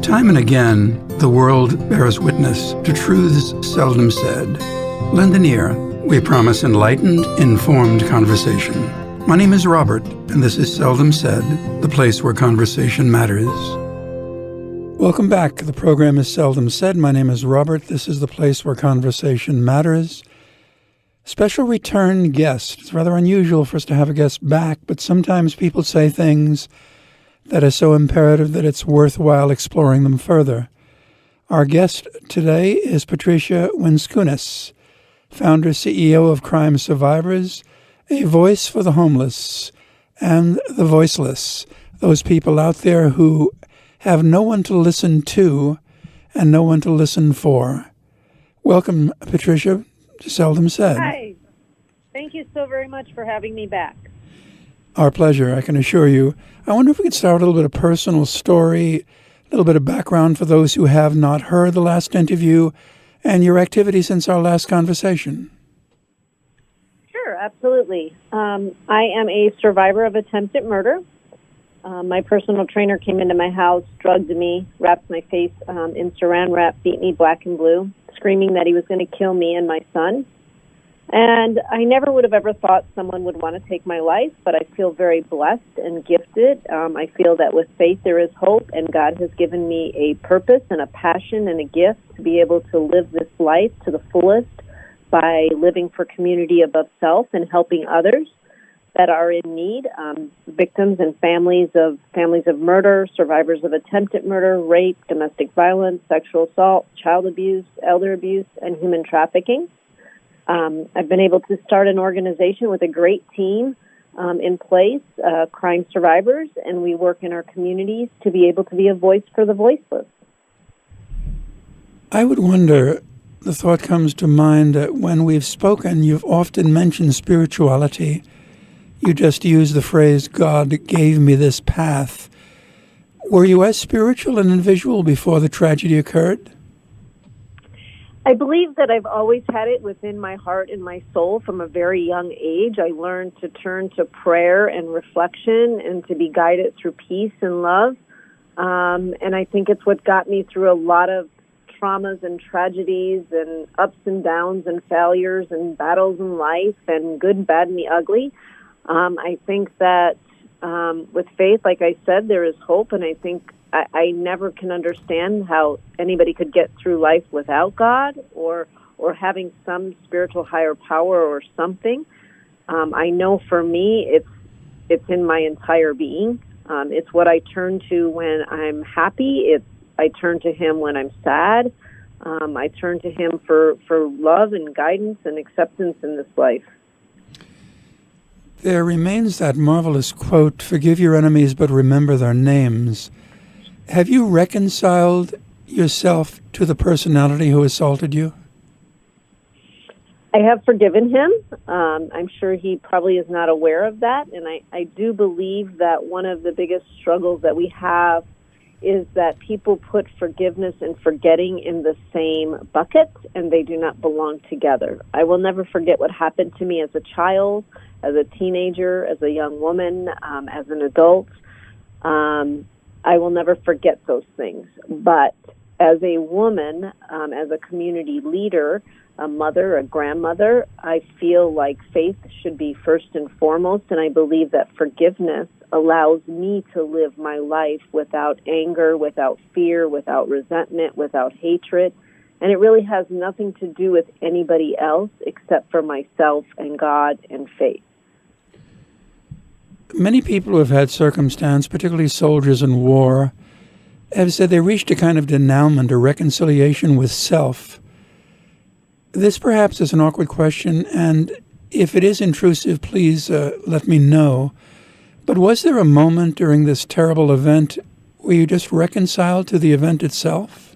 Time and again, the world bears witness to truths seldom said. Lend an ear. We promise enlightened, informed conversation. My name is Robert, and this is Seldom Said, the place where conversation matters. Welcome back. The program is Seldom Said. My name is Robert. This is the place where conversation matters. Special return guest. It's rather unusual for us to have a guest back, but sometimes people say things that are so imperative that it's worthwhile exploring them further. Our guest today is Patricia Wenskunas, founder, CEO of Crime Survivors, a voice for the homeless and the voiceless, those people out there who have no one to listen to and no one to listen for. Welcome, Patricia, to Seldom Said. Hi. Thank you so very much for having me back. Our pleasure, I can assure you. I wonder if we could start with a little bit of personal story, a little bit of background for those who have not heard the last interview, and your activity since our last conversation. Sure, absolutely. I am a survivor of attempted murder. My personal trainer came into my house, drugged me, wrapped my face in saran wrap, beat me black and blue, screaming that he was going to kill me and my son. And I never would have ever thought someone would want to take my life, but I feel very blessed and gifted. I feel that with faith there is hope, and God has given me a purpose and a passion and a gift to be able to live this life to the fullest by living for community above self and helping others that are in need, victims and families of murder, survivors of attempted murder, rape, domestic violence, sexual assault, child abuse, elder abuse, and human trafficking. I've been able to start an organization with a great team in place, Crime Survivors, and we work in our communities to be able to be a voice for the voiceless. I would wonder, the thought comes to mind that when we've spoken, you've often mentioned spirituality. You just used the phrase, God gave me this path. Were you as spiritual and visual before the tragedy occurred? I believe that I've always had it within my heart and my soul from a very young age. I learned to turn to prayer and reflection and to be guided through peace and love. And I think it's what got me through a lot of traumas and tragedies and ups and downs and failures and battles in life and good, bad, and the ugly. I think that with faith, like I said, there is hope, and I think I never can understand how anybody could get through life without God or having some spiritual higher power or something. I know for me, it's in my entire being. It's what I turn to when I'm happy. I turn to Him when I'm sad. I turn to Him for love and guidance and acceptance in this life. There remains that marvelous quote, "Forgive your enemies, but remember their names." Have you reconciled yourself to the personality who assaulted you? I have forgiven him. I'm sure he probably is not aware of that. And I do believe that one of the biggest struggles that we have is that people put forgiveness and forgetting in the same bucket, and they do not belong together. I will never forget what happened to me as a child, as a teenager, as a young woman, as an adult. I will never forget those things. But as a woman, as a community leader, a mother, a grandmother, I feel like faith should be first and foremost, and I believe that forgiveness allows me to live my life without anger, without fear, without resentment, without hatred. And it really has nothing to do with anybody else except for myself and God and faith. Many people who have had circumstance, particularly soldiers in war, have said they reached a kind of denouement or reconciliation with self. This perhaps is an awkward question, and if it is intrusive, please let me know. But was there a moment during this terrible event where you just reconciled to the event itself?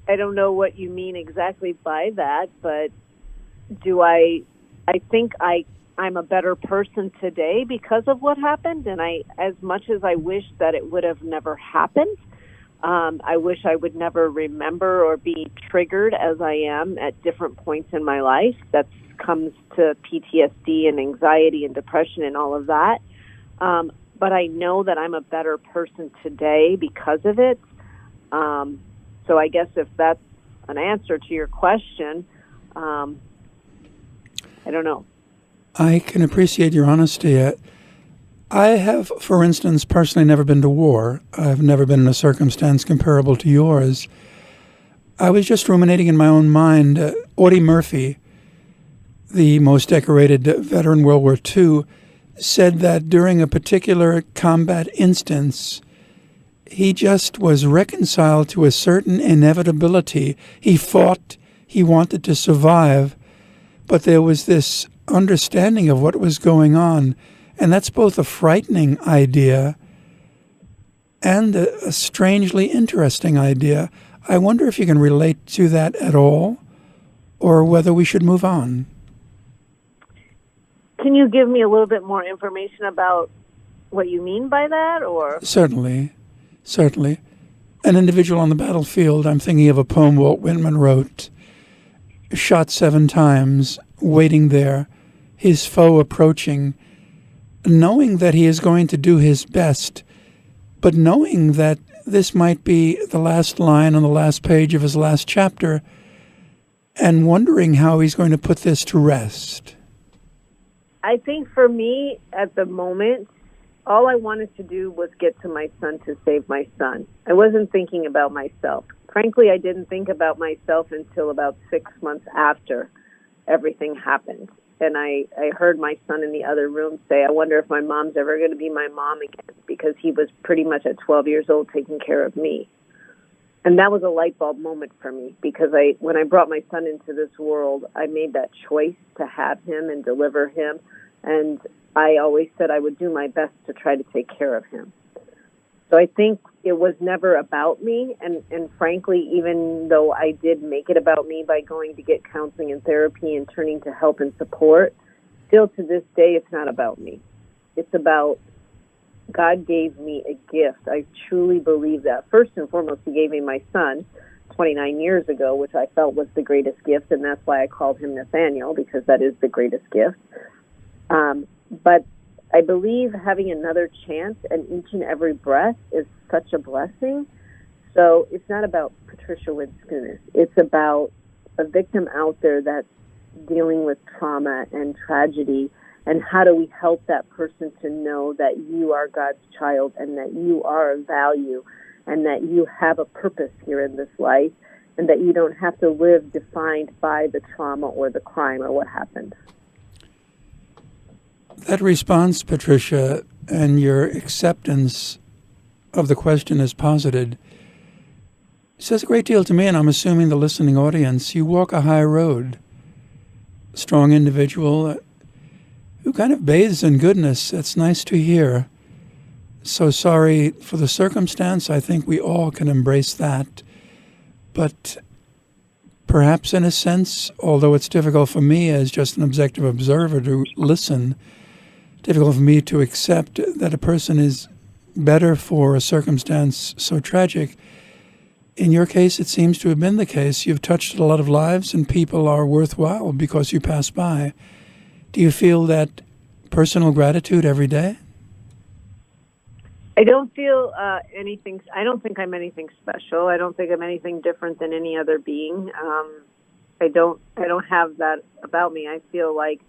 I don't know what you mean exactly by that, but I think I'm a better person today because of what happened, and as much as I wish that it would have never happened, I wish I would never remember or be triggered as I am at different points in my life. That's comes to PTSD and anxiety and depression and all of that. But I know that I'm a better person today because of it. So I guess if that's an answer to your question, I don't know. I can appreciate your honesty. I have, for instance, personally never been to war. I've never been in a circumstance comparable to yours. I was just ruminating in my own mind. Audie Murphy, the most decorated veteran World War II, said that during a particular combat instance, he just was reconciled to a certain inevitability. He fought, he wanted to survive, but there was this understanding of what was going on. And that's both a frightening idea and a strangely interesting idea. I wonder if you can relate to that at all, or whether we should move on. Can you give me a little bit more information about what you mean by that? Or Certainly. An individual on the battlefield, I'm thinking of a poem Walt Whitman wrote, shot 7 times, waiting there, his foe approaching, knowing that he is going to do his best, but knowing that this might be the last line on the last page of his last chapter, and wondering how he's going to put this to rest. I think for me, at the moment, all I wanted to do was get to my son to save my son. I wasn't thinking about myself. Frankly, I didn't think about myself until about 6 months after everything happened. And I heard my son in the other room say, I wonder if my mom's ever going to be my mom again, because he was pretty much at 12 years old taking care of me. And that was a light bulb moment for me, because when I brought my son into this world, I made that choice to have him and deliver him. And I always said I would do my best to try to take care of him. So I think it was never about me. And frankly, even though I did make it about me by going to get counseling and therapy and turning to help and support, still to this day, it's not about me. It's about God gave me a gift. I truly believe that. First and foremost, he gave me my son 29 years ago, which I felt was the greatest gift, and that's why I called him Nathaniel, because that is the greatest gift. But I believe having another chance and each and every breath is such a blessing. So it's not about Patricia Wenskunas. It's about a victim out there that's dealing with trauma and tragedy, and how do we help that person to know that you are God's child and that you are of value and that you have a purpose here in this life and that you don't have to live defined by the trauma or the crime or what happened. That response, Patricia, and your acceptance of the question as posited says a great deal to me, and I'm assuming the listening audience. You walk a high road, strong individual who kind of bathes in goodness. That's nice to hear. So sorry for the circumstance. I think we all can embrace that. But perhaps in a sense, although it's difficult for me as just an objective observer to listen, difficult for me to accept that a person is better for a circumstance so tragic. In your case, it seems to have been the case. You've touched a lot of lives, and people are worthwhile because you pass by. Do you feel that personal gratitude every day? I don't feel anything. I don't think I'm anything special. I don't think I'm anything different than any other being. I don't have that about me. I feel like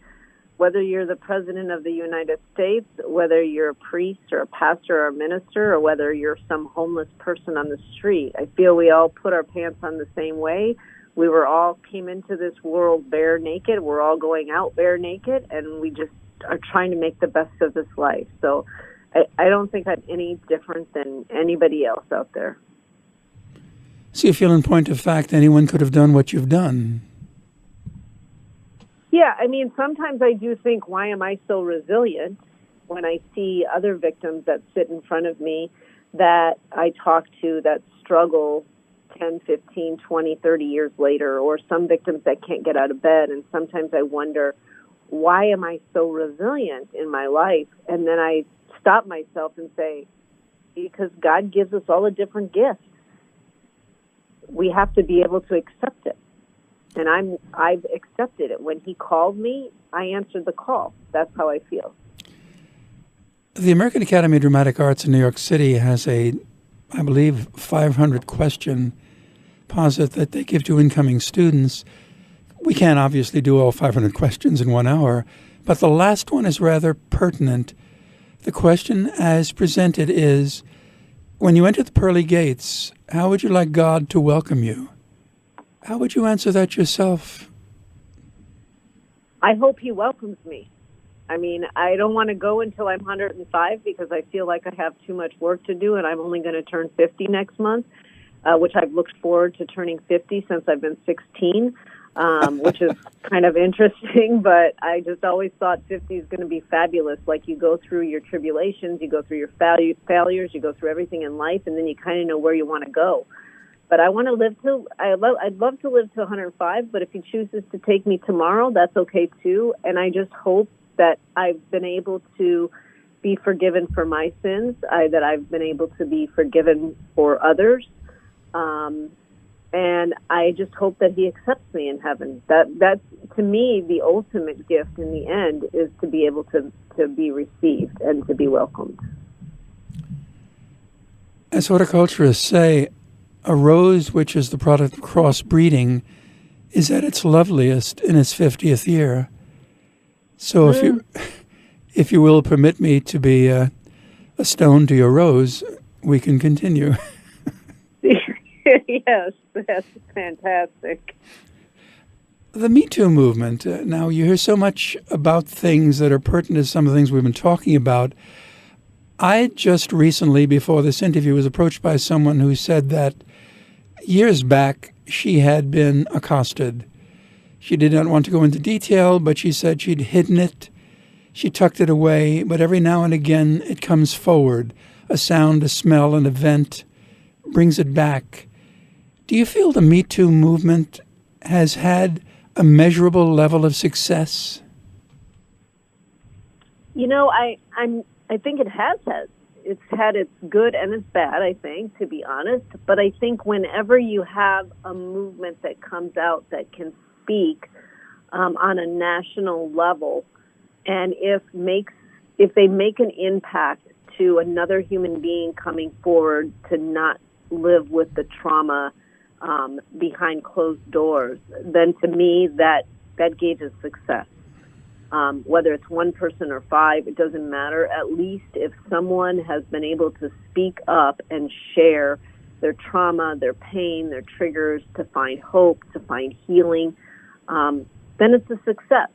whether you're the president of the United States, whether you're a priest or a pastor or a minister, or whether you're some homeless person on the street, I feel we all put our pants on the same way. We all came into this world bare naked. We're all going out bare naked, and we just are trying to make the best of this life. So I don't think I'm any different than anybody else out there. So you feel, in point of fact, anyone could have done what you've done? Yeah, I mean, sometimes I do think, why am I so resilient when I see other victims that sit in front of me that I talk to that struggle 10, 15, 20, 30 years later, or some victims that can't get out of bed. And sometimes I wonder, why am I so resilient in my life? And then I stop myself and say, because God gives us all a different gift. We have to be able to accept it. And I've accepted it. When he called me, I answered the call. That's how I feel. The American Academy of Dramatic Arts in New York City has I believe, 500-question posit that they give to incoming students. We can't obviously do all 500 questions in 1 hour, but the last one is rather pertinent. The question as presented is, when you enter the pearly gates, how would you like God to welcome you? How would you answer that yourself? I hope he welcomes me. I mean, I don't want to go until I'm 105 because I feel like I have too much work to do, and I'm only going to turn 50 next month, which I've looked forward to turning 50 since I've been 16, which is kind of interesting, but I just always thought 50 is going to be fabulous. Like, you go through your tribulations, you go through your failures, you go through everything in life, and then you kind of know where you want to go. But I want to live I'd love to live to 105, but if he chooses to take me tomorrow, that's okay too. And I just hope that I've been able to be forgiven for my sins, that I've been able to be forgiven for others. And I just hope that he accepts me in heaven. That's, to me, the ultimate gift in the end, is to be able to be received and to be welcomed. As horticulturists say, a rose which is the product of crossbreeding is at its loveliest in its 50th year. So if you will permit me to be a stone to your rose, we can continue. Yes, that's fantastic. The Me Too movement. Now, you hear so much about things that are pertinent to some of the things we've been talking about. I just recently, before this interview, was approached by someone who said that years back she had been accosted. She did not want to go into detail, but she said she'd hidden it. She tucked it away, but every now and again it comes forward. A sound, a smell, an event brings it back. Do you feel the Me Too movement has had a measurable level of success? You know, I think it has had. It's had its good and its bad, I think, to be honest. But I think whenever you have a movement that comes out that can speak on a national level, and if they make an impact to another human being coming forward to not live with the trauma behind closed doors, then to me that gauges success. Whether it's one person or five, it doesn't matter. At least if someone has been able to speak up and share their trauma, their pain, their triggers, to find hope, to find healing, then it's a success.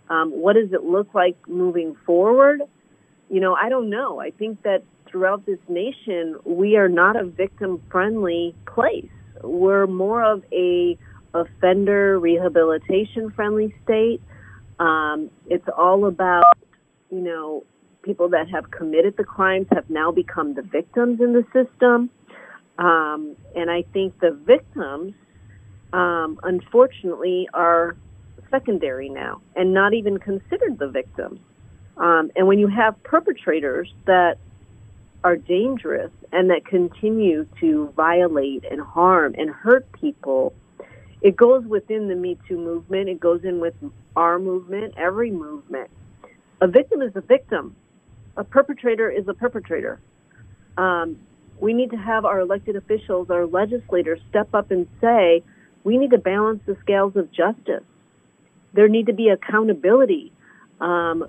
What does it look like moving forward? You know, I don't know. I think that throughout this nation, we are not a victim-friendly place. We're more of a offender rehabilitation-friendly state. It's all about, you know, people that have committed the crimes have now become the victims in the system. And I think the victims, unfortunately, are secondary now and not even considered the victims. And when you have perpetrators that are dangerous and that continue to violate and harm and hurt people, it goes within the Me Too movement. It goes in with our movement, every movement. A victim is a victim. A perpetrator is a perpetrator. We need to have our elected officials, our legislators, step up and say, we need to balance the scales of justice. There need to be accountability.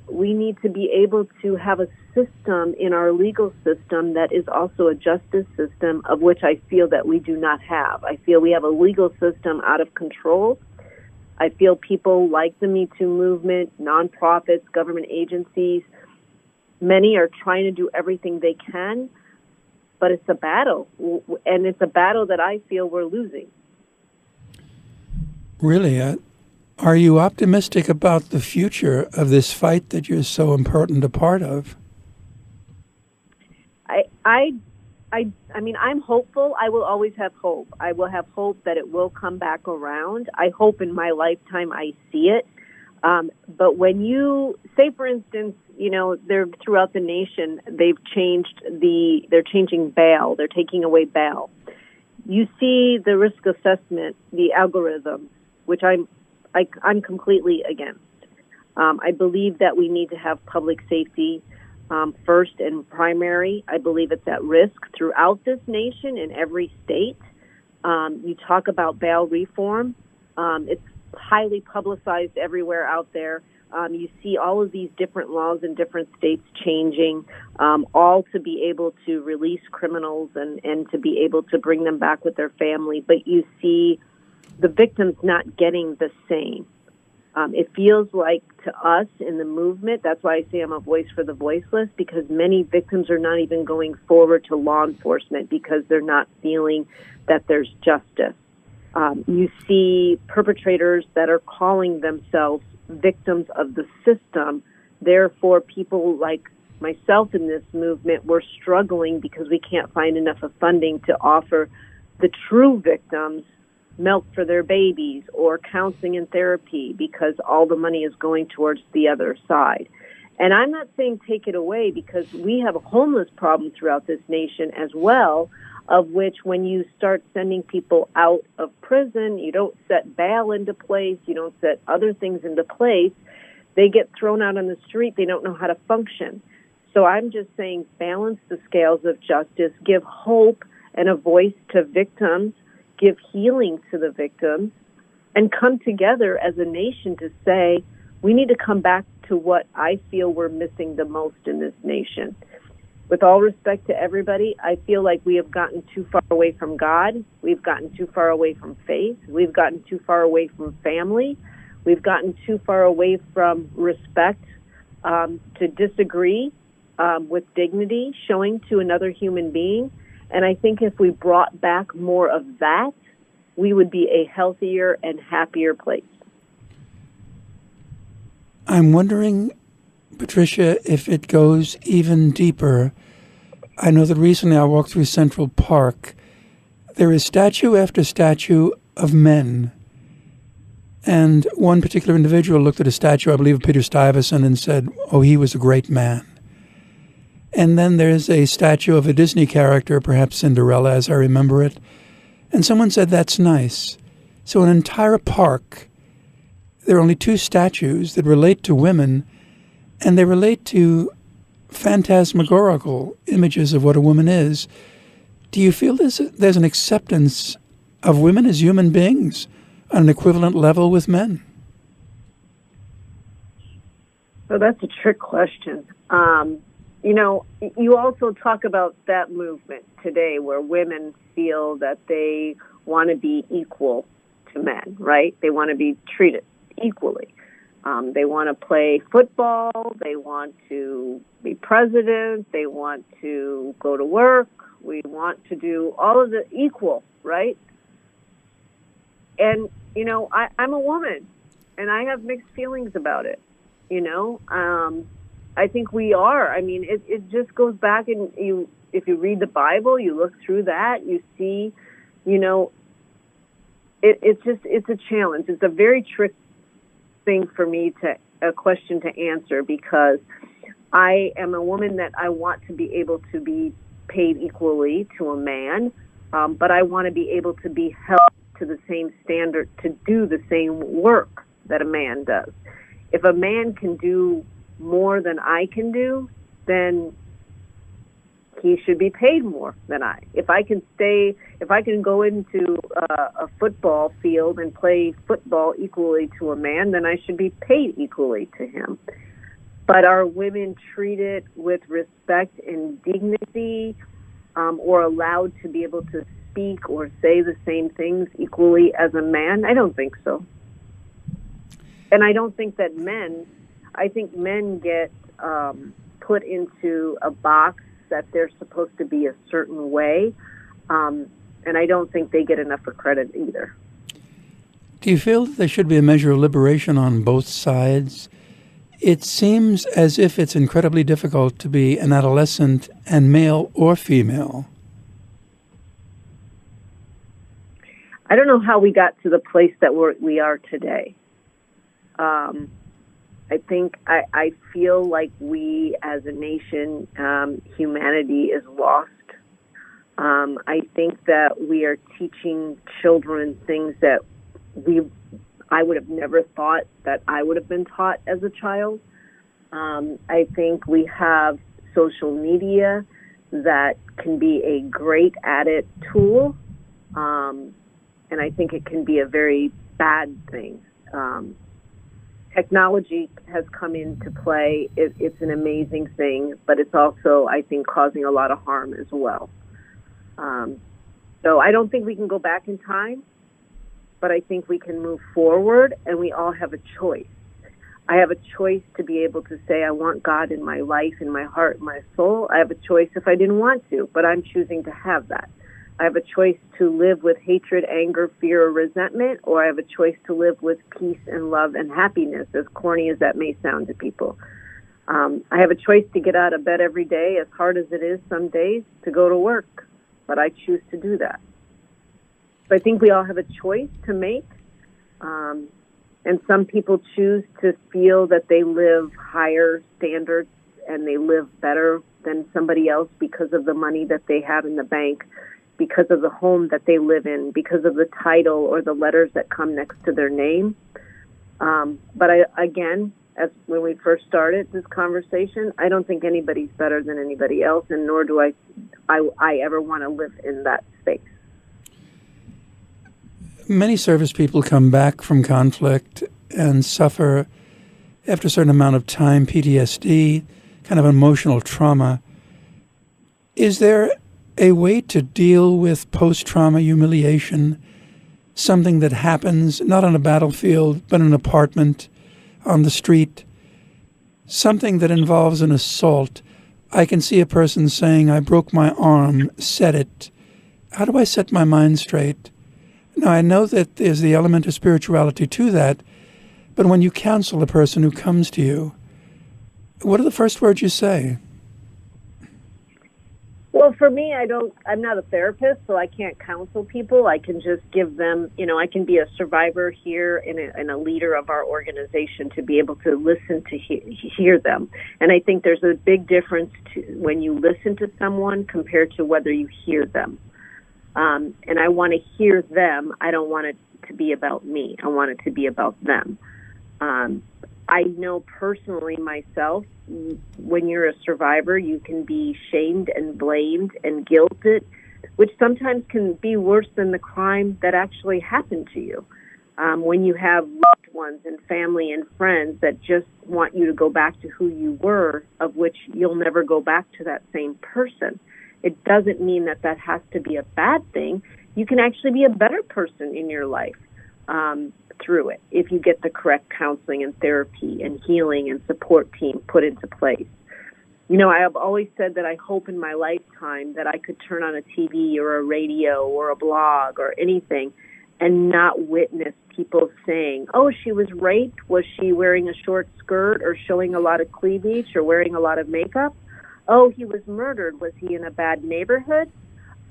We need to be able to have a system in our legal system that is also a justice system, of which I feel that we do not have. I feel we have a legal system out of control. I feel people like the Me Too movement, nonprofits, government agencies, many are trying to do everything they can, but it's a battle, and it's a battle that I feel we're losing. Really? Are you optimistic about the future of this fight that you're so important a part of? I mean, I'm hopeful. I will always have hope. I will have hope that it will come back around. I hope in my lifetime I see it. But when you say, for instance, you know, they're throughout the nation, they're changing bail. They're taking away bail. You see the risk assessment, the algorithm. which I'm completely against. I believe that we need to have public safety first and primary. I believe it's at risk throughout this nation in every state. You talk about bail reform. It's highly publicized everywhere out there. You see all of these different laws in different states changing, all to be able to release criminals and to be able to bring them back with their family. But you see the victims not getting the same. It feels like to us in the movement, that's why I say I'm a voice for the voiceless, because many victims are not even going forward to law enforcement because they're not feeling that there's justice. You see perpetrators that are calling themselves victims of the system. Therefore, people like myself in this movement, we're struggling because we can't find enough of funding to offer the true victims milk for their babies or counseling and therapy, because all the money is going towards the other side. And I'm not saying take it away, because we have a homeless problem throughout this nation as well, of which when you start sending people out of prison, you don't set bail into place, you don't set other things into place, they get thrown out on the street, they don't know how to function. So I'm just saying balance the scales of justice, give hope and a voice to victims, give healing to the victims, and come together as a nation to say, we need to come back to what I feel we're missing the most in this nation. With all respect to everybody, I feel like we have gotten too far away from God. We've gotten too far away from faith. We've gotten too far away from family. We've gotten too far away from respect, to disagree with dignity, showing to another human being. And I think if we brought back more of that, we would be a healthier and happier place. I'm wondering, Patricia, if it goes even deeper. I know that recently I walked through Central Park. There is statue after statue of men. And one particular individual looked at a statue, I believe, of Peter Stuyvesant, and said, oh, he was a great man. And then there's a statue of a Disney character, perhaps Cinderella, as I remember it. And someone said, that's nice. So an entire park, there are only two statues that relate to women, and they relate to phantasmagorical images of what a woman is. Do you feel there's an acceptance of women as human beings on an equivalent level with men? So that's a trick question. You also talk about that movement today where women feel that they want to be equal to men, right? They want to be treated equally. They want to play football. They want to be president. They want to go to work. We want to do all of the equal, right? And, I'm a woman, and I have mixed feelings about it, I think we are. I mean, it just goes back, and if you read the Bible, you look through that, you see, it's a challenge. It's a very tricky thing for me a question to answer, because I am a woman that I want to be able to be paid equally to a man, but I want to be able to be held to the same standard to do the same work that a man does. If a man can do more than I can do, then he should be paid more than I. If I can go into a football field and play football equally to a man, then I should be paid equally to him. But are women treated with respect and dignity, or allowed to be able to speak or say the same things equally as a man? I don't think so. And I don't think that I think men get put into a box that they're supposed to be a certain way, and I don't think they get enough credit either. Do you feel that there should be a measure of liberation on both sides? It seems as if it's incredibly difficult to be an adolescent, and male or female. I don't know how we got to the place that we are today. I think I feel like we as a nation, humanity is lost. I think that we are teaching children things that I would have never thought that I would have been taught as a child. I think we have social media that can be a great added tool, and I think it can be a very bad thing. Technology has come into play. It's an amazing thing, but it's also, I think, causing a lot of harm as well. So I don't think we can go back in time, but I think we can move forward, and we all have a choice. I have a choice to be able to say, I want God in my life, in my heart, my soul. I have a choice if I didn't want to, but I'm choosing to have that. I have a choice to live with hatred, anger, fear, or resentment, or I have a choice to live with peace and love and happiness, as corny as that may sound to people. I have a choice to get out of bed every day, as hard as it is some days, to go to work, but I choose to do that. So I think we all have a choice to make, and some people choose to feel that they live higher standards and they live better than somebody else because of the money that they have in the bank, because of the home that they live in, because of the title or the letters that come next to their name. But again, as when we first started this conversation, I don't think anybody's better than anybody else, and nor do I ever want to live in that space. Many service people come back from conflict and suffer, after a certain amount of time, PTSD, kind of emotional trauma. Is there a way to deal with post-trauma humiliation, something that happens not on a battlefield, but in an apartment, on the street, something that involves an assault? I can see a person saying, I broke my arm, set it. How do I set my mind straight? Now, I know that there's the element of spirituality to that, but when you counsel a person who comes to you, what are the first words you say? Well, for me, I'm not a therapist, so I can't counsel people. I can just give them, I can be a survivor here and a leader of our organization to be able to listen to hear them. And I think there's a big difference when you listen to someone compared to whether you hear them. And I want to hear them. I don't want it to be about me. I want it to be about them. I know personally myself, when you're a survivor, you can be shamed and blamed and guilted, which sometimes can be worse than the crime that actually happened to you. When you have loved ones and family and friends that just want you to go back to who you were, of which you'll never go back to that same person. It doesn't mean that has to be a bad thing. You can actually be a better person in your life through it if you get the correct counseling and therapy and healing and support team put into place. I have always said that I hope in my lifetime that I could turn on a TV or a radio or a blog or anything and not witness people saying, oh, she was raped. Was she wearing a short skirt or showing a lot of cleavage or wearing a lot of makeup? Oh, he was murdered. Was he in a bad neighborhood?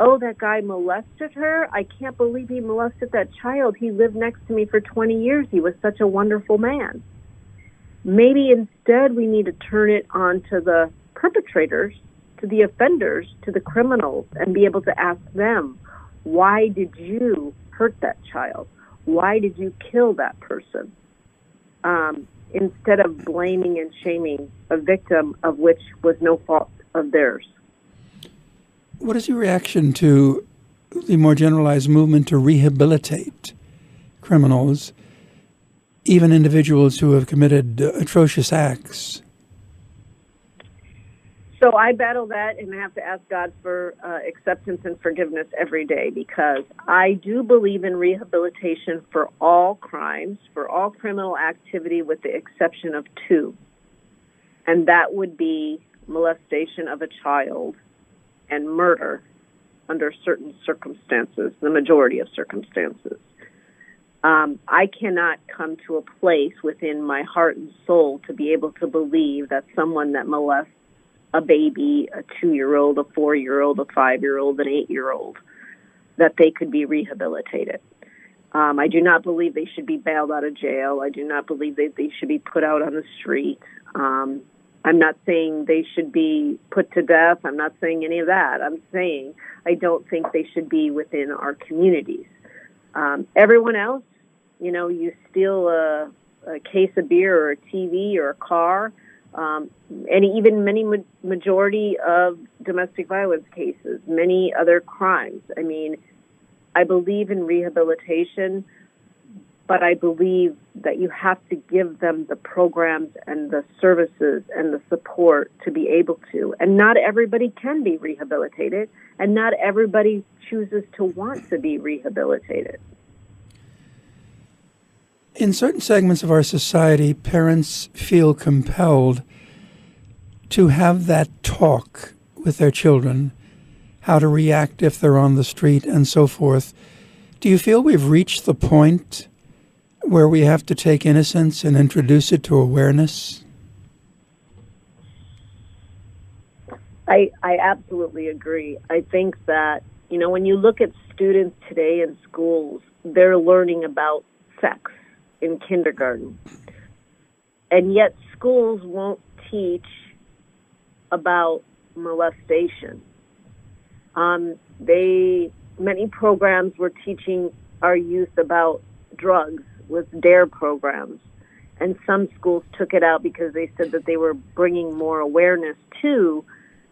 Oh, that guy molested her. I can't believe he molested that child. He lived next to me for 20 years. He was such a wonderful man. Maybe instead we need to turn it on to the perpetrators, to the offenders, to the criminals, and be able to ask them, why did you hurt that child? Why did you kill that person? Instead of blaming and shaming a victim of which was no fault of theirs. What is your reaction to the more generalized movement to rehabilitate criminals, even individuals who have committed atrocious acts? So I battle that, and I have to ask God for acceptance and forgiveness every day, because I do believe in rehabilitation for all crimes, for all criminal activity, with the exception of two. And that would be molestation of a child and murder under certain circumstances, the majority of circumstances. I cannot come to a place within my heart and soul to be able to believe that someone that molests a baby, a 2-year-old, a 4-year-old, a 5-year-old, an 8-year-old, that they could be rehabilitated. I do not believe they should be bailed out of jail. I do not believe that they should be put out on the street. I'm not saying they should be put to death. I'm not saying any of that. I'm saying I don't think they should be within our communities. Everyone else, you steal a case of beer or a TV or a car, and even many majority of domestic violence cases, many other crimes. I mean, I believe in rehabilitation, but I believe that you have to give them the programs and the services and the support to be able to. And not everybody can be rehabilitated, and not everybody chooses to want to be rehabilitated. In certain segments of our society, parents feel compelled to have that talk with their children, how to react if they're on the street and so forth. Do you feel we've reached the point where we have to take innocence and introduce it to awareness? I absolutely agree. I think that, when you look at students today in schools, they're learning about sex in kindergarten. And yet schools won't teach about molestation. Many programs were teaching our youth about drugs with DARE programs. And some schools took it out because they said that they were bringing more awareness to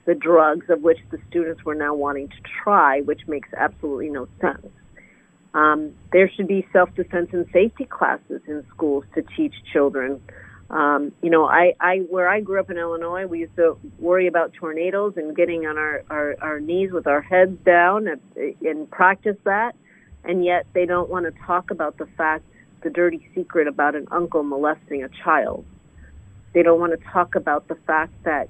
the drugs of which the students were now wanting to try, which makes absolutely no sense. There should be self-defense and safety classes in schools to teach children. Where I grew up in Illinois, we used to worry about tornadoes and getting on our knees with our heads down and practice that. And yet they don't want to talk about the dirty secret about an uncle molesting a child. They don't want to talk about the fact that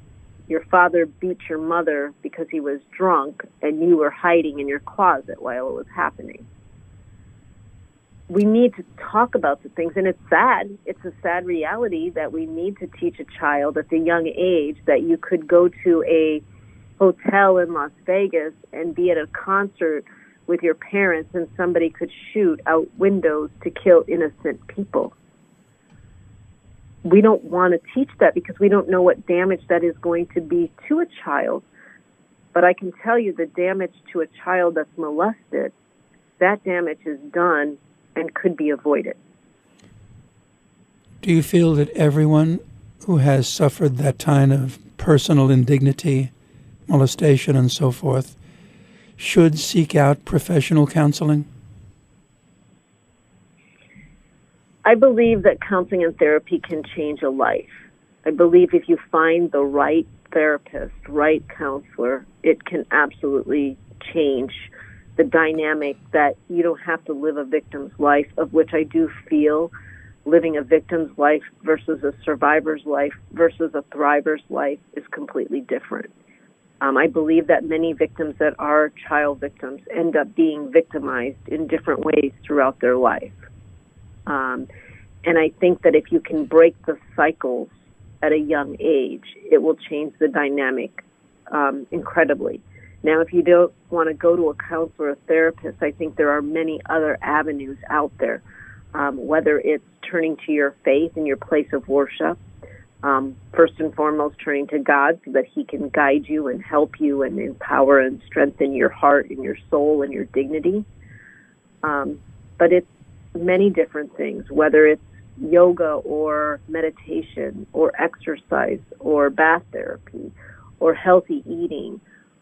your father beat your mother because he was drunk and you were hiding in your closet while it was happening. We need to talk about the things, and it's sad. It's a sad reality that we need to teach a child at the young age that you could go to a hotel in Las Vegas and be at a concert with your parents and somebody could shoot out windows to kill innocent people. We don't want to teach that because we don't know what damage that is going to be to a child. But I can tell you the damage to a child that's molested, that damage is done and could be avoided. Do you feel that everyone who has suffered that kind of personal indignity, molestation, and so forth, should seek out professional counseling? I believe that counseling and therapy can change a life. I believe if you find the right therapist, right counselor, it can absolutely change the dynamic that you don't have to live a victim's life, of which I do feel living a victim's life versus a survivor's life versus a thriver's life is completely different. I believe that many victims that are child victims end up being victimized in different ways throughout their life. And I think that if you can break the cycles at a young age, it will change the dynamic incredibly. Now, if you don't want to go to a counselor or a therapist, I think there are many other avenues out there, whether it's turning to your faith and your place of worship, first and foremost turning to God so that He can guide you and help you and empower and strengthen your heart and your soul and your dignity. But it's many different things, whether it's yoga or meditation or exercise or bath therapy or healthy eating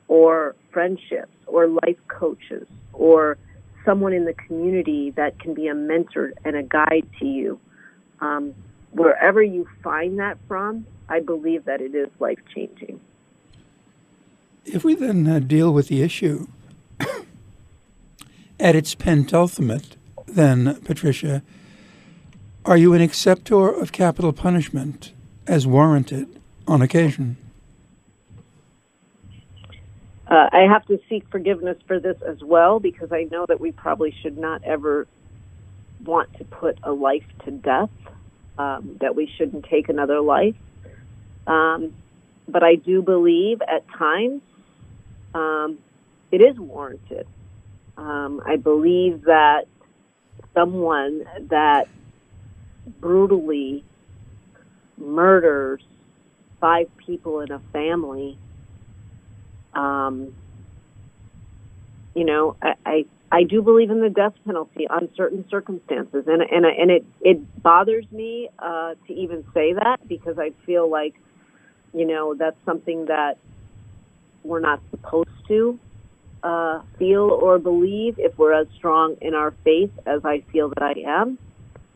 or friendships or life coaches or someone in the community that can be a mentor and a guide to you. Wherever you find that from, I believe that it is life-changing. If we then deal with the issue at its penultimate, then, Patricia, are you an acceptor of capital punishment as warranted on occasion? I have to seek forgiveness for this as well because I know that we probably should not ever want to put a life to death, that we shouldn't take another life. But I do believe at times it is warranted. I believe that someone that brutally murders 5 people in a family, I do believe in the death penalty on certain circumstances, and it bothers me to even say that, because I feel like, that's something that we're not supposed to feel or believe if we're as strong in our faith as I feel that I am.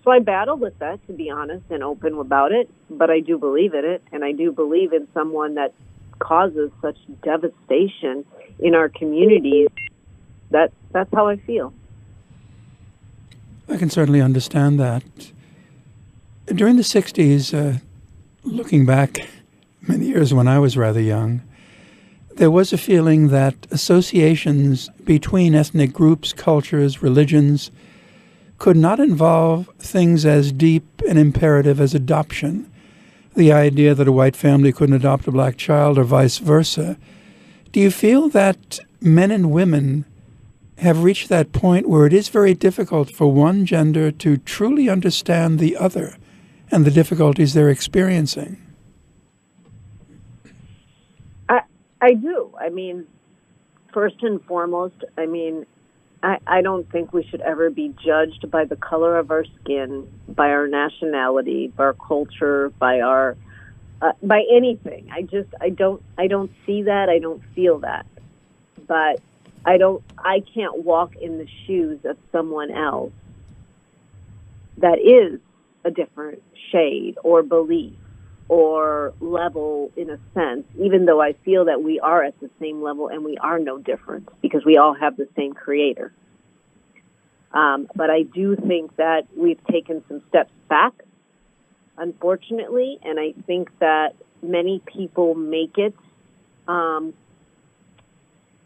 So I battle with that, to be honest and open about it, but I do believe in it, and I do believe in someone that causes such devastation in our communities. That's how I feel. I can certainly understand that. During the 60s, looking back many years when I was rather young, there was a feeling that associations between ethnic groups, cultures, religions could not involve things as deep and imperative as adoption. The idea that a white family couldn't adopt a black child or vice versa. Do you feel that men and women have reached that point where it is very difficult for one gender to truly understand the other and the difficulties they're experiencing? I do. I mean, first and foremost, I don't think we should ever be judged by the color of our skin, by our nationality, by our culture, by our by anything. I don't see that. I don't feel that. But I can't walk in the shoes of someone else that is a different shade or belief or level, in a sense, even though I feel that we are at the same level and we are no different, because we all have the same creator. But I do think that we've taken some steps back, unfortunately, and I think that many people make it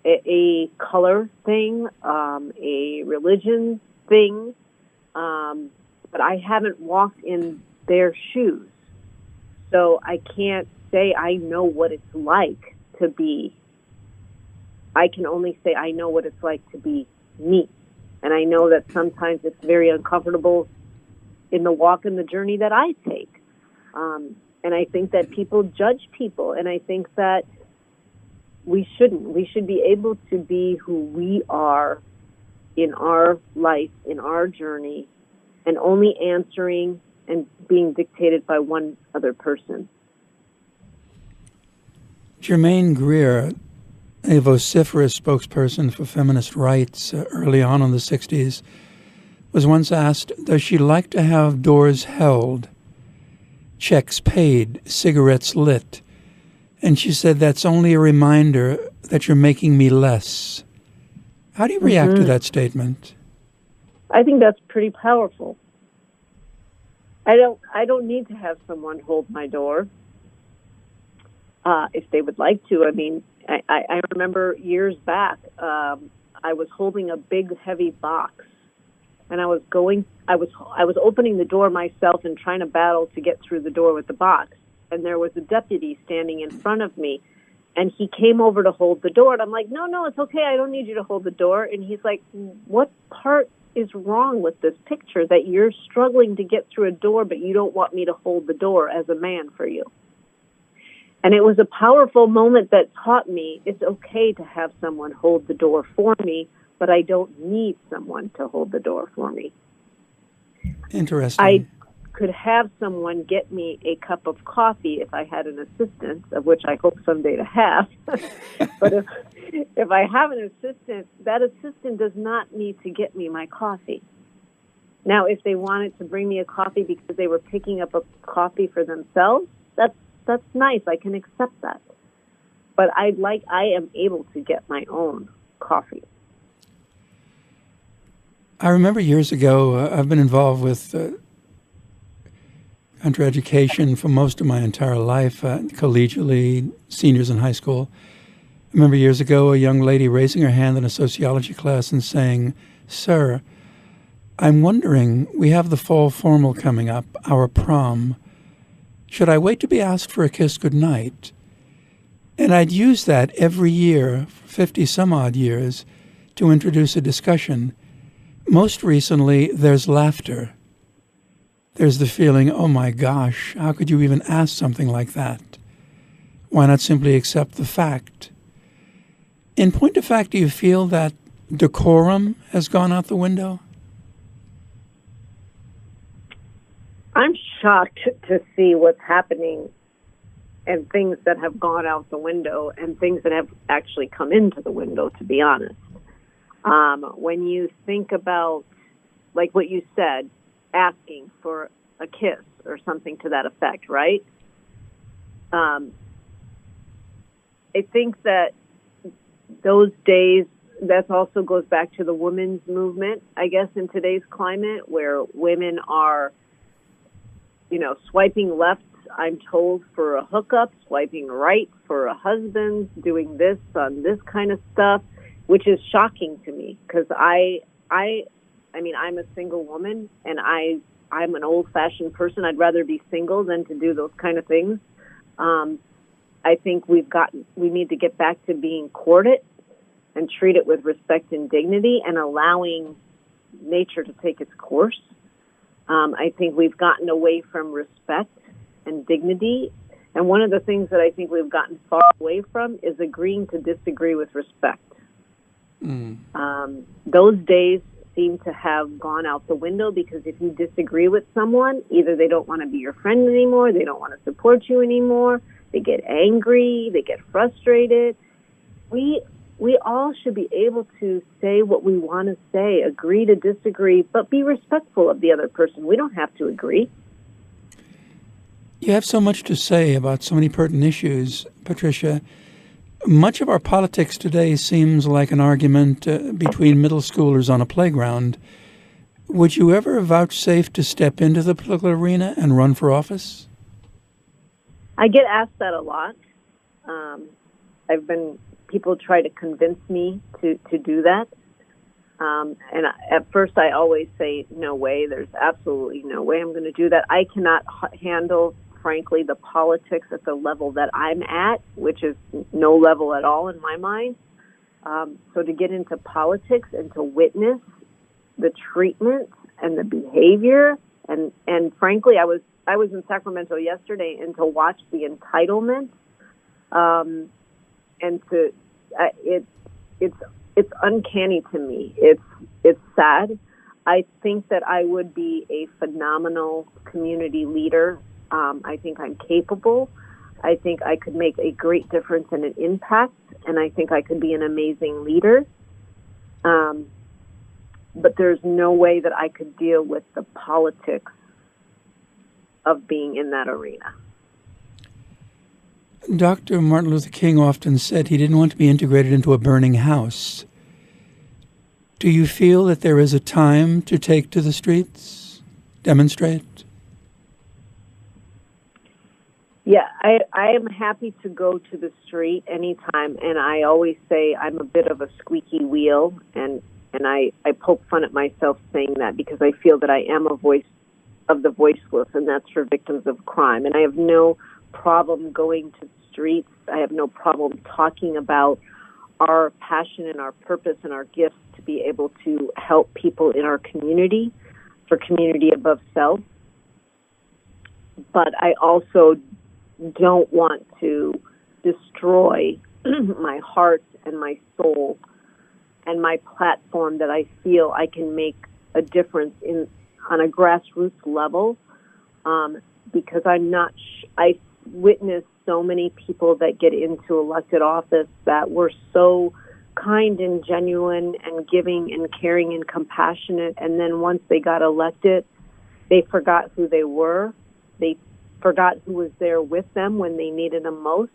a color thing, a religion thing, but I haven't walked in their shoes. So I can't say I know what it's like to be. I can only say I know what it's like to be me. And I know that sometimes it's very uncomfortable in the walk and the journey that I take. And I think that people judge people, and I think that we shouldn't. We should be able to be who we are in our life, in our journey, and only answering and being dictated by one other person. Germaine Greer, a vociferous spokesperson for feminist rights early on in the 60s, was once asked, does she like to have doors held, checks paid, cigarettes lit? And she said, that's only a reminder that you're making me less. How do you react to that statement? I think that's pretty powerful. I don't need to have someone hold my door if they would like to. I mean, I remember years back, I was holding a big, heavy box, and I was opening the door myself and trying to battle to get through the door with the box. And there was a deputy standing in front of me, and he came over to hold the door. And I'm like, no, it's okay. I don't need you to hold the door. And he's like, what part is wrong with this picture that you're struggling to get through a door, but you don't want me to hold the door as a man for you? And it was a powerful moment that taught me it's okay to have someone hold the door for me, but I don't need someone to hold the door for me. Interesting. I could have someone get me a cup of coffee if I had an assistant, of which I hope someday to have. But if I have an assistant, that assistant does not need to get me my coffee. Now, if they wanted to bring me a coffee because they were picking up a coffee for themselves, that's nice. I can accept that. But I am able to get my own coffee. I remember years ago, I've been involved with country education for most of my entire life, collegially, seniors in high school. I remember years ago a young lady raising her hand in a sociology class and saying, "Sir, I'm wondering, we have the fall formal coming up, our prom. Should I wait to be asked for a kiss goodnight?" And I'd use that every year, 50 some odd years, to introduce a discussion. Most recently, there's laughter. There's the feeling, oh my gosh, how could you even ask something like that? Why not simply accept the fact? In point of fact, do you feel that decorum has gone out the window? I'm shocked to see what's happening and things that have gone out the window and things that have actually come into the window, to be honest. When you think about, like what you said, asking for a kiss or something to that effect, right? I think that those days, that also goes back to the women's movement, I guess, in today's climate, where women are, swiping left, I'm told, for a hookup, swiping right for a husband, doing this on this kind of stuff, which is shocking to me because I mean, I'm a single woman and I'm an old-fashioned person. I'd rather be single than to do those kind of things. I think we need to get back to being courted and treat it with respect and dignity and allowing nature to take its course. I think we've gotten away from respect and dignity. And one of the things that I think we've gotten far away from is agreeing to disagree with respect. Those days seem to have gone out the window because if you disagree with someone, either they don't want to be your friend anymore, they don't want to support you anymore, they get angry, they get frustrated. We all should be able to say what we want to say, agree to disagree, but be respectful of the other person. We don't have to agree. You have so much to say about so many pertinent issues, Patricia. Much of our politics today seems like an argument between middle schoolers on a playground. Would you ever vouchsafe to step into the political arena and run for office? I get asked that a lot. People try to convince me to do that. At first I always say, no way, there's absolutely no way I'm going to do that. I cannot handle, frankly, the politics at the level that I'm at, which is no level at all in my mind. So to get into politics and to witness the treatment and the behavior, and frankly, I was in Sacramento yesterday, and to watch the entitlement, and to it's uncanny to me. It's sad. I think that I would be a phenomenal community leader. I think I'm capable. I think I could make a great difference and an impact, and I think I could be an amazing leader. But there's no way that I could deal with the politics of being in that arena. Dr. Martin Luther King often said he didn't want to be integrated into a burning house. Do you feel that there is a time to take to the streets, demonstrate? Yeah, I am happy to go to the street anytime, and I always say I'm a bit of a squeaky wheel, and I poke fun at myself saying that because I feel that I am a voice of the voiceless, and that's for victims of crime. And I have no problem going to the streets. I have no problem talking about our passion and our purpose and our gifts to be able to help people in our community, for community above self. But I also don't want to destroy my heart and my soul and my platform that I feel I can make a difference on a grassroots level, because I'm not. I witnessed so many people that get into elected office that were so kind and genuine and giving and caring and compassionate, and then once they got elected, they forgot who they were. They forgot who was there with them when they needed them most.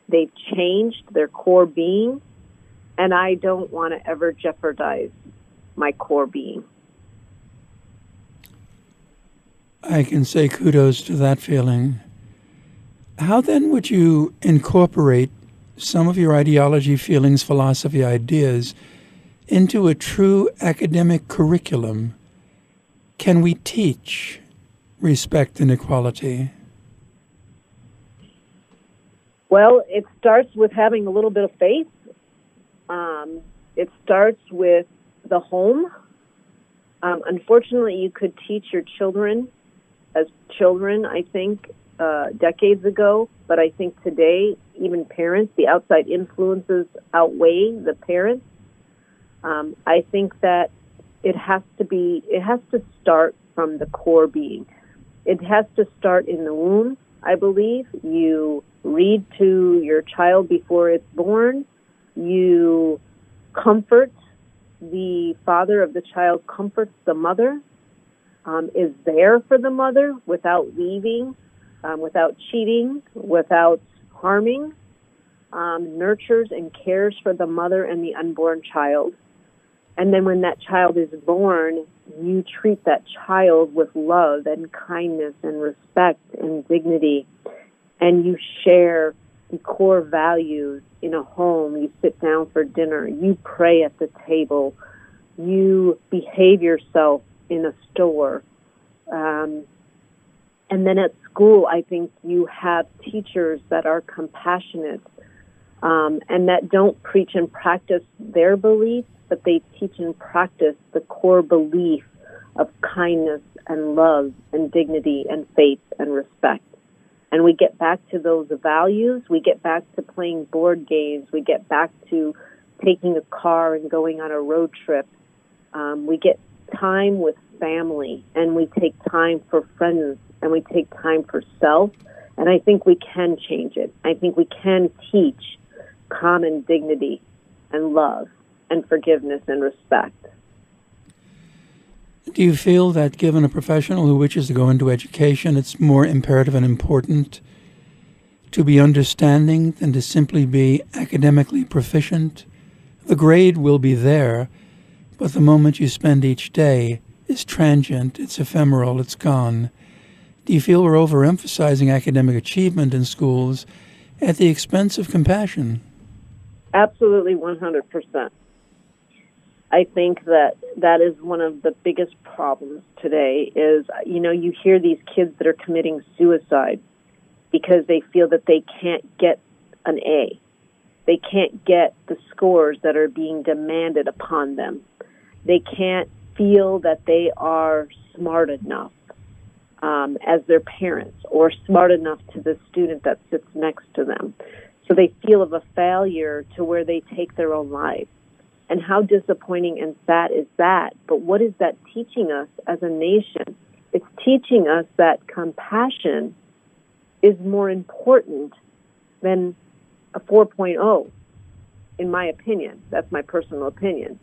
They've changed their core being, and I don't want to ever jeopardize my core being. I can say kudos to that feeling. How then would you incorporate some of your ideology, feelings, philosophy, ideas into a true academic curriculum? Can we teach respect and equality? Well, it starts with having a little bit of faith. It starts with the home. Unfortunately, you could teach your children as children, I think, decades ago, but I think today, even parents, the outside influences outweigh the parents. I think that it has to start from the core being. It has to start in the womb, I believe. You read to your child before it's born. You comfort. The father of the child comforts the mother, is there for the mother without leaving, without cheating, without harming, nurtures and cares for the mother and the unborn child. And then when that child is born, you treat that child with love and kindness and respect and dignity, and you share the core values in a home. You sit down for dinner. You pray at the table. You behave yourself in a store. And then at school, I think you have teachers that are compassionate and that don't preach and practice their beliefs, but they teach and practice the core belief of kindness and love and dignity and faith and respect. And we get back to those values. We get back to playing board games. We get back to taking a car and going on a road trip. We get time with family, and we take time for friends, and we take time for self. And I think we can change it. I think we can teach common dignity and love and forgiveness and respect. Do you feel that given a professional who wishes to go into education, it's more imperative and important to be understanding than to simply be academically proficient? The grade will be there, but the moment you spend each day is transient, it's ephemeral, it's gone. Do you feel we're overemphasizing academic achievement in schools at the expense of compassion? Absolutely, 100%. I think that is one of the biggest problems today is, you hear these kids that are committing suicide because they feel that they can't get an A. They can't get the scores that are being demanded upon them. They can't feel that they are smart enough as their parents or smart enough to the student that sits next to them. So they feel of a failure to where they take their own life. And how disappointing and sad is that? But what is that teaching us as a nation? It's teaching us that compassion is more important than a 4.0, in my opinion. That's my personal opinion.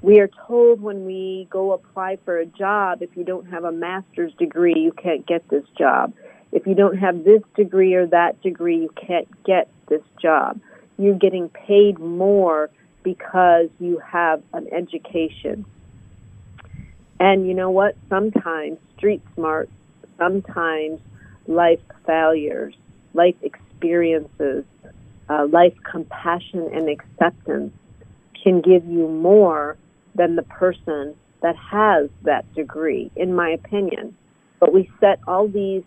We are told when we go apply for a job, if you don't have a master's degree, you can't get this job. If you don't have this degree or that degree, you can't get this job. You're getting paid more because you have an education. And you know what? Sometimes street smart, sometimes life failures, life experiences, life compassion and acceptance can give you more than the person that has that degree, in my opinion. But we set all these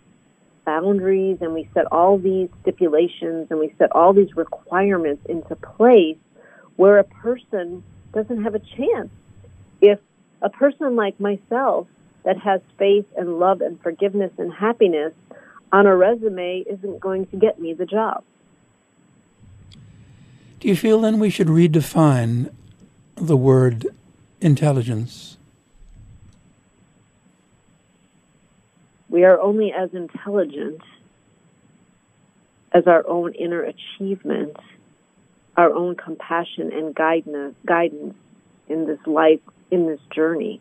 boundaries and we set all these stipulations and we set all these requirements into place where a person doesn't have a chance. If a person like myself that has faith and love and forgiveness and happiness on a resume isn't going to get me the job. Do you feel then we should redefine the word intelligence? We are only as intelligent as our own inner achievement, our own compassion and guidance in this life, in this journey.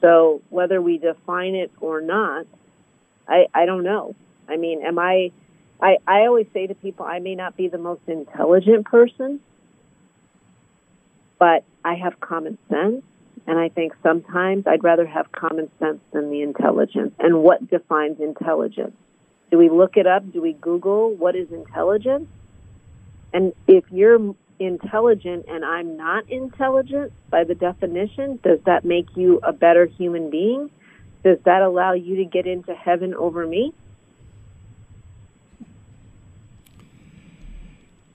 So whether we define it or not, I don't know. I mean, I always say to people, I may not be the most intelligent person, but I have common sense, and I think sometimes I'd rather have common sense than the intelligence. And what defines intelligence? Do we look it up? Do we Google what is intelligence? And if you're intelligent and I'm not intelligent, by the definition, does that make you a better human being? Does that allow you to get into heaven over me?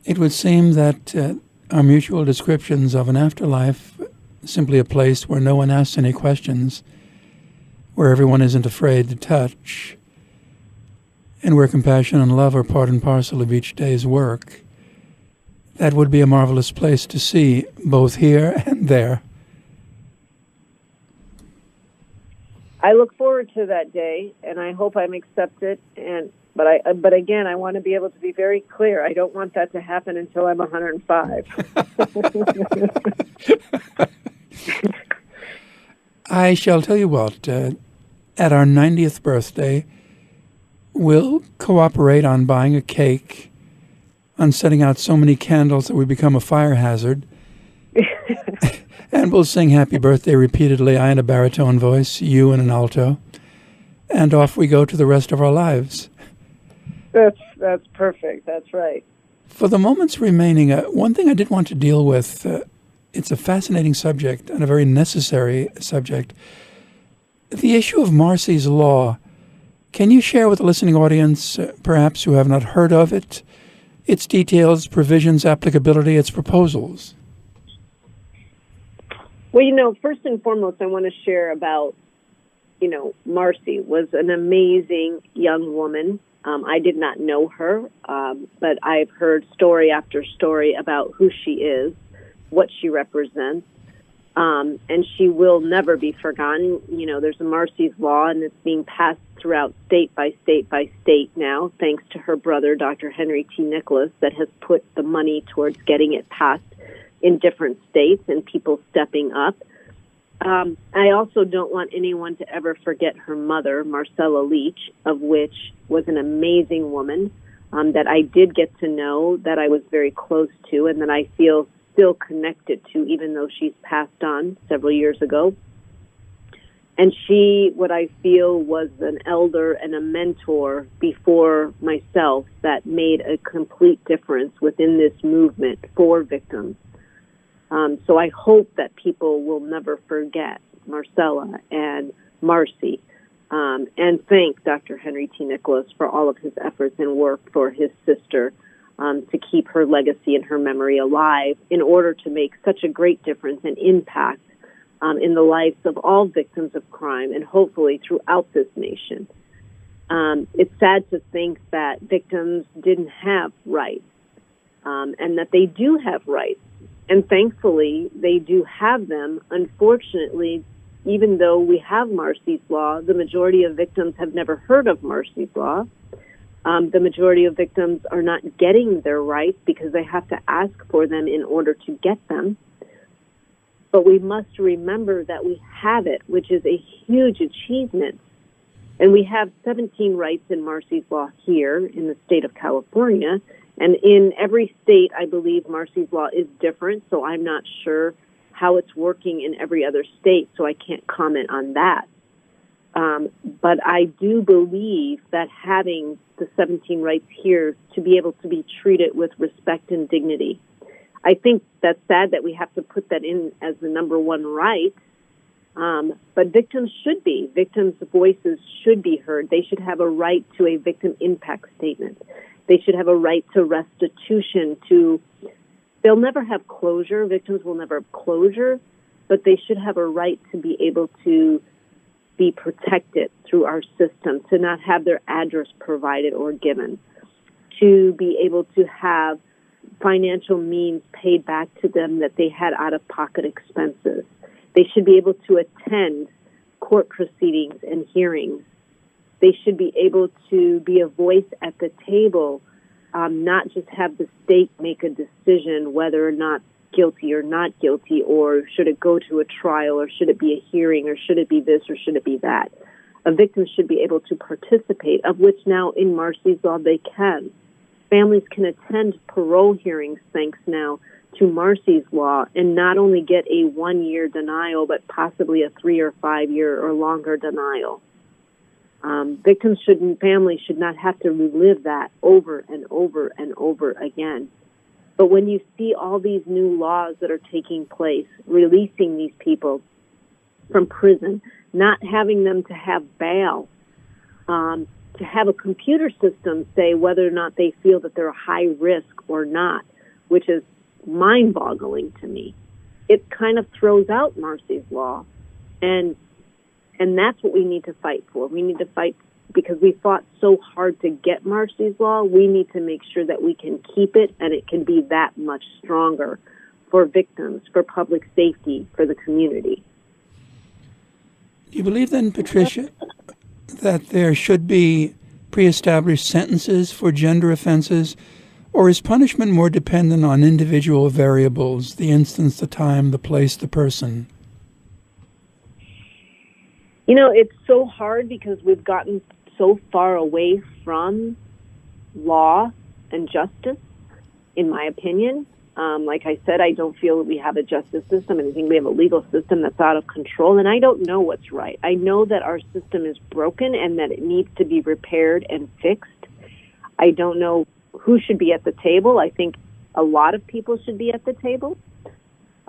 It would seem that our mutual descriptions of an afterlife, simply a place where no one asks any questions, where everyone isn't afraid to touch, and where compassion and love are part and parcel of each day's work, That would be a marvelous place to see, both here and there. I look forward to that day, and I hope I'm accepted. But again, I want to be able to be very clear. I don't want that to happen until I'm 105. I shall tell you what, at our 90th birthday, we'll cooperate on buying a cake, on setting out so many candles that we become a fire hazard, and we'll sing happy birthday repeatedly, I in a baritone voice, you in an alto, and off we go to the rest of our lives. That's perfect. That's right. For the moments remaining, one thing I did want to deal with, it's a fascinating subject and a very necessary subject, the issue of Marsy's Law. Can you share with the listening audience, perhaps who have not heard of it, its details, provisions, applicability, its proposals? Well, first and foremost, I want to share about, Marcy was an amazing young woman. I did not know her, but I've heard story after story about who she is, what she represents, and she will never be forgotten. There's a Marsy's Law, and it's being passed throughout state by state by state now, thanks to her brother, Dr. Henry T. Nicholas, that has put the money towards getting it passed in different states and people stepping up. I also don't want anyone to ever forget her mother, Marcella Leach, of which was an amazing woman that I did get to know, that I was very close to, and that I feel still connected to, even though she's passed on several years ago. And she, what I feel, was an elder and a mentor before myself that made a complete difference within this movement for victims. So I hope that people will never forget Marcella and Marcy, and thank Dr. Henry T. Nicholas for all of his efforts and work for his sister to keep her legacy and her memory alive in order to make such a great difference and impact in the lives of all victims of crime and hopefully throughout this nation. It's sad to think that victims didn't have rights and that they do have rights. And thankfully, they do have them. Unfortunately, even though we have Marsy's Law, the majority of victims have never heard of Marsy's Law. The majority of victims are not getting their rights because they have to ask for them in order to get them. But we must remember that we have it, which is a huge achievement. And we have 17 rights in Marsy's Law here in the state of California. And in every state, I believe Marsy's Law is different, so I'm not sure how it's working in every other state, so I can't comment on that. But I do believe that having the 17 rights here to be able to be treated with respect and dignity. I think that's sad that we have to put that in as the number one right, but victims should be. Victims' voices should be heard. They should have a right to a victim impact statement. They should have a right to restitution. They'll never have closure. Victims will never have closure, but they should have a right to be able to be protected through our system, to not have their address provided or given, to be able to have financial means paid back to them that they had out-of-pocket expenses. They should be able to attend court proceedings and hearings. They should be able to be a voice at the table, not just have the state make a decision whether or not guilty or not guilty, or should it go to a trial, or should it be a hearing, or should it be this, or should it be that. A victim should be able to participate, of which now in Marsy's Law they can. Families can attend parole hearings thanks now to Marsy's Law and not only get a 1-year denial, but possibly a 3 or 5 year or longer denial. Families should not have to relive that over and over and over again. But when you see all these new laws that are taking place, releasing these people from prison, not having them to have bail, to have a computer system say whether or not they feel that they're a high risk or not, which is mind-boggling to me. It kind of throws out Marsy's Law, and that's what we need to fight for. We need to fight because we fought so hard to get Marcy's Law, we need to make sure that we can keep it and it can be that much stronger for victims, for public safety, for the community. Do you believe then, Patricia, that there should be pre-established sentences for gender offenses, or is punishment more dependent on individual variables, the instance, the time, the place, the person? You know, it's so hard because we've gotten so far away from law and justice, in my opinion. Like I said, I don't feel that we have a justice system, and I think we have a legal system that's out of control, and I don't know what's right. I know that our system is broken and that it needs to be repaired and fixed. I don't know who should be at the table. I think a lot of people should be at the table.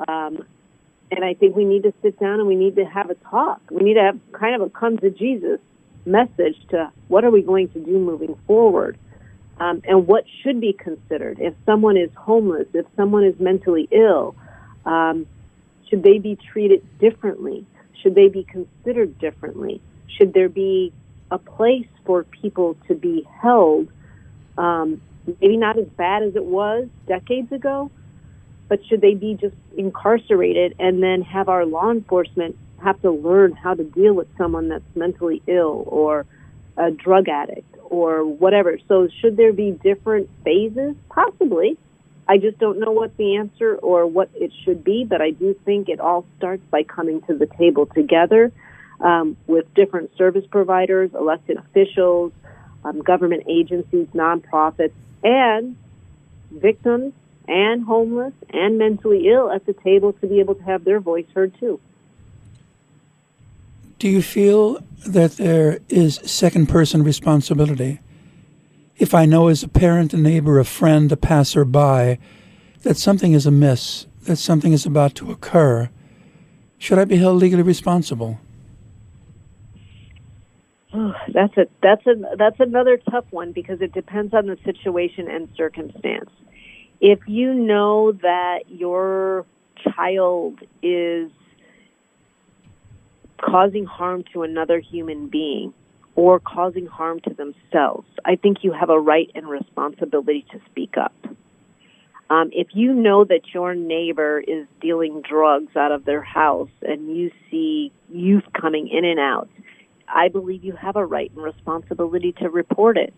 And I think we need to sit down and we need to have a talk. We need to have kind of a come to Jesus message to what are we going to do moving forward, and what should be considered. If someone is homeless, if someone is mentally ill, should they be treated differently? Should they be considered differently? Should there be a place for people to be held, maybe not as bad as it was decades ago, but should they be just incarcerated and then have our law enforcement have to learn how to deal with someone that's mentally ill or a drug addict or whatever? So should there be different phases? Possibly. I just don't know what the answer or what it should be, but I do think it all starts by coming to the table together with different service providers, elected officials, government agencies, nonprofits, and victims and homeless and mentally ill at the table to be able to have their voice heard too. Do you feel that there is second-person responsibility? If I know as a parent, a neighbor, a friend, a passerby, that something is amiss, that something is about to occur, should I be held legally responsible? Oh, that's another tough one because it depends on the situation and circumstance. If you know that your child is causing harm to another human being or causing harm to themselves, I think you have a right and responsibility to speak up. If you know that your neighbor is dealing drugs out of their house and you see youth coming in and out, I believe you have a right and responsibility to report it.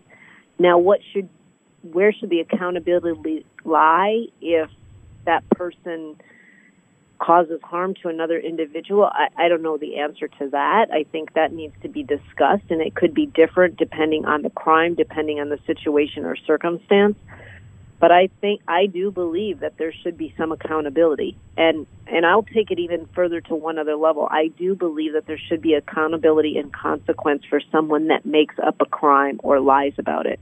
Now, where should the accountability lie if that person causes harm to another individual? I don't know the answer to that. I think that needs to be discussed, and it could be different depending on the crime, depending on the situation or circumstance. But I do believe that there should be some accountability. And I'll take it even further to one other level. I do believe that there should be accountability and consequence for someone that makes up a crime or lies about it.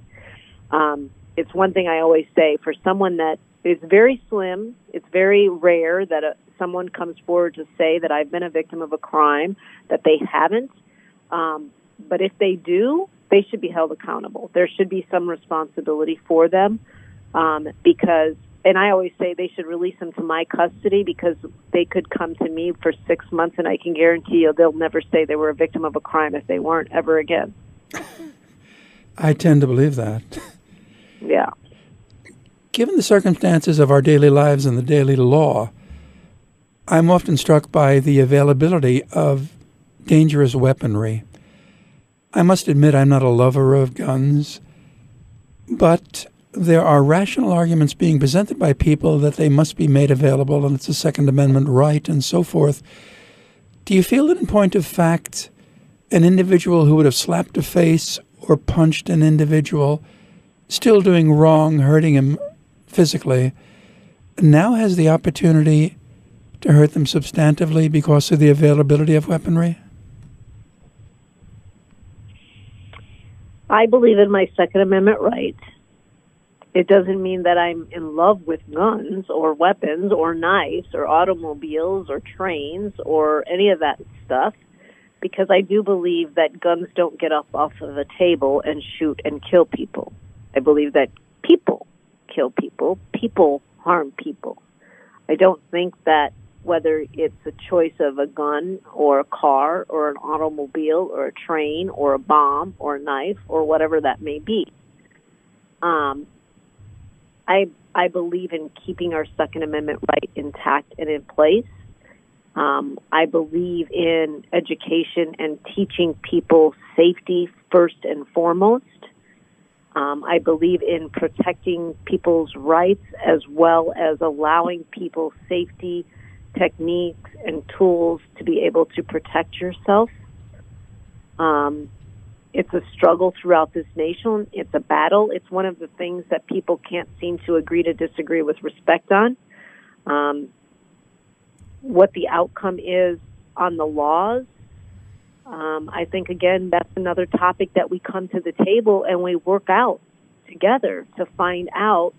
It's one thing I always say, for someone that is very slim, it's very rare that someone comes forward to say that I've been a victim of a crime, that they haven't. But if they do, they should be held accountable. There should be some responsibility for them because, and I always say they should release them to my custody because they could come to me for 6 months and I can guarantee you they'll never say they were a victim of a crime if they weren't ever again. I tend to believe that. Yeah. Given the circumstances of our daily lives and the daily law, I'm often struck by the availability of dangerous weaponry. I must admit I'm not a lover of guns, but there are rational arguments being presented by people that they must be made available and it's a Second Amendment right and so forth. Do you feel that in point of fact, an individual who would have slapped a face or punched an individual, still doing wrong, hurting him physically, now has the opportunity to hurt them substantively because of the availability of weaponry? I believe in my Second Amendment right. It doesn't mean that I'm in love with guns or weapons or knives or automobiles or trains or any of that stuff, because I do believe that guns don't get up off of the table and shoot and kill people. I believe that people kill people, people harm people. I don't think that whether it's a choice of a gun or a car or an automobile or a train or a bomb or a knife or whatever that may be. I believe in keeping our Second Amendment right intact and in place. I believe in education and teaching people safety first and foremost. I believe in protecting people's rights as well as allowing people safety techniques and tools to be able to protect yourself. It's a struggle throughout this nation. It's a battle. It's one of the things that people can't seem to agree to disagree with respect on. What the outcome is on the laws, I think, again, that's another topic that we come to the table and we work out together to find out,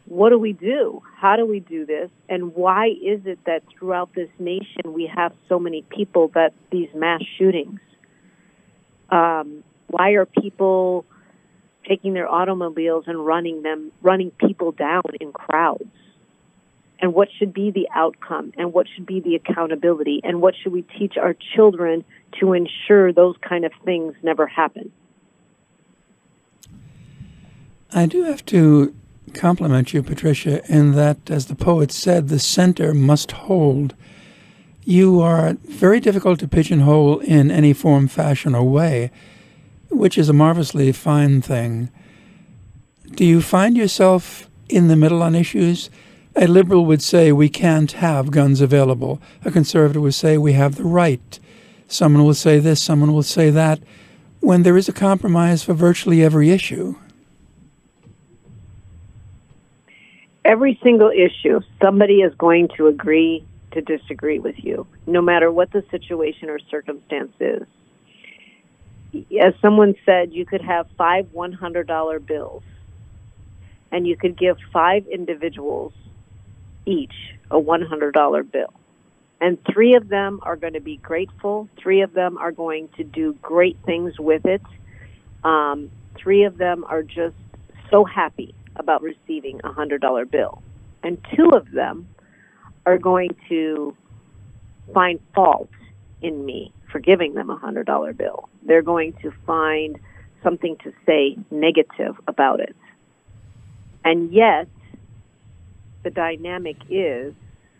what do we do? How do we do this? And why is it that throughout this nation we have so many people that these mass shootings? Why are people taking their automobiles and running people down in crowds? And what should be the outcome? And what should be the accountability? And what should we teach our children to ensure those kind of things never happen? I do have to compliment you, Patricia, in that, as the poet said, the center must hold. You are very difficult to pigeonhole in any form, fashion, or way, which is a marvelously fine thing. Do you find yourself in the middle on issues? A liberal would say we can't have guns available. A conservative would say we have the right. Someone will say this, someone will say that, when there is a compromise for virtually every issue. Every single issue, somebody is going to agree to disagree with you, no matter what the situation or circumstance is. As someone said, you could have 5 $100 bills, and you could give 5 individuals each a $100 bill. And 3 of them are going to be grateful. 3 of them are going to do great things with it. 3 of them are just so happy about receiving a $100 bill. And 2 of them are going to find fault in me for giving them a $100 bill. They're going to find something to say negative about it. And yet, the dynamic is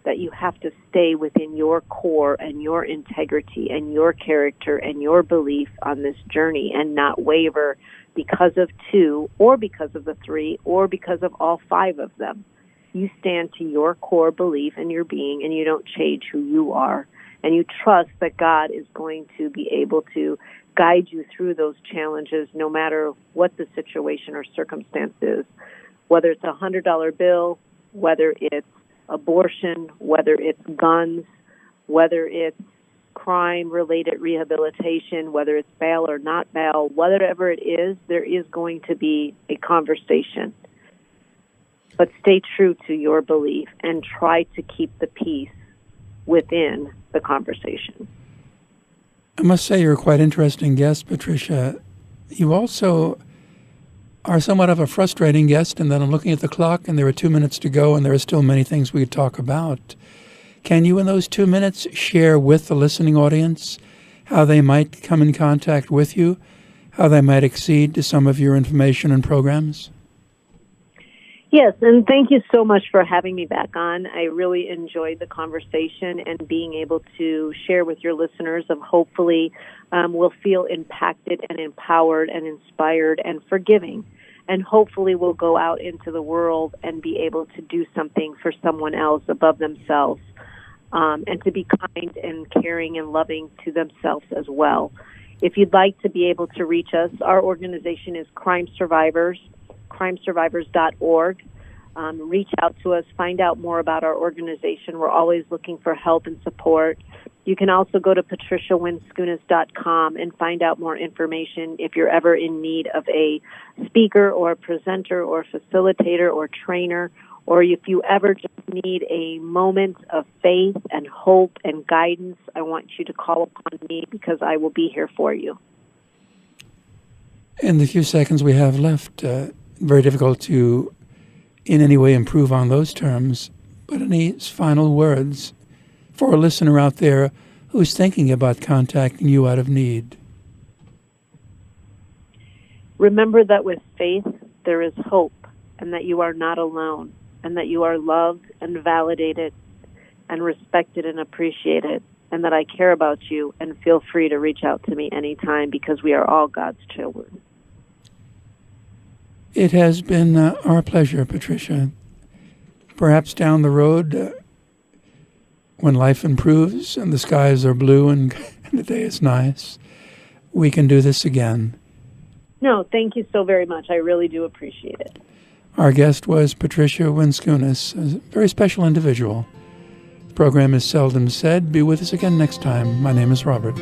that you have to stay within your core and your integrity and your character and your belief on this journey and not waver because of 2 or because of the 3 or because of all 5 of them. You stand to your core belief and your being, and you don't change who you are. And you trust that God is going to be able to guide you through those challenges no matter what the situation or circumstance is. Whether it's a $100 bill, whether it's abortion, whether it's guns, whether it's crime-related rehabilitation, whether it's bail or not bail, whatever it is, there is going to be a conversation. But stay true to your belief and try to keep the peace within the conversation. I must say you're a quite interesting guest, Patricia. You also are somewhat of a frustrating guest in that I'm looking at the clock and there are 2 minutes to go and there are still many things we could talk about. Can you, in those 2 minutes, share with the listening audience how they might come in contact with you, how they might accede to some of your information and programs? Yes, and thank you so much for having me back on. I really enjoyed the conversation and being able to share with your listeners of hopefully will feel impacted and empowered and inspired and forgiving. And hopefully will go out into the world and be able to do something for someone else above themselves, and to be kind and caring and loving to themselves as well. If you'd like to be able to reach us, our organization is Crime Survivors, crimesurvivors.org. Reach out to us, find out more about our organization. We're always looking for help and support. You can also go to patriciawenskunas.com and find out more information if you're ever in need of a speaker or a presenter or facilitator or trainer, or if you ever just need a moment of faith and hope and guidance. I want you to call upon me because I will be here for you. In the few seconds we have left, very difficult to in any way improve on those terms, but any final words for a listener out there who's thinking about contacting you out of need? Remember that with faith, there is hope, and that you are not alone, and that you are loved and validated and respected and appreciated, and that I care about you, and feel free to reach out to me anytime because we are all God's children. It has been our pleasure, Patricia. Perhaps down the road, when life improves and the skies are blue and the day is nice, we can do this again. No, thank you so very much. I really do appreciate it. Our guest was Patricia Wenskunas, a very special individual. The program is Seldom Said. Be with us again next time. My name is Robert.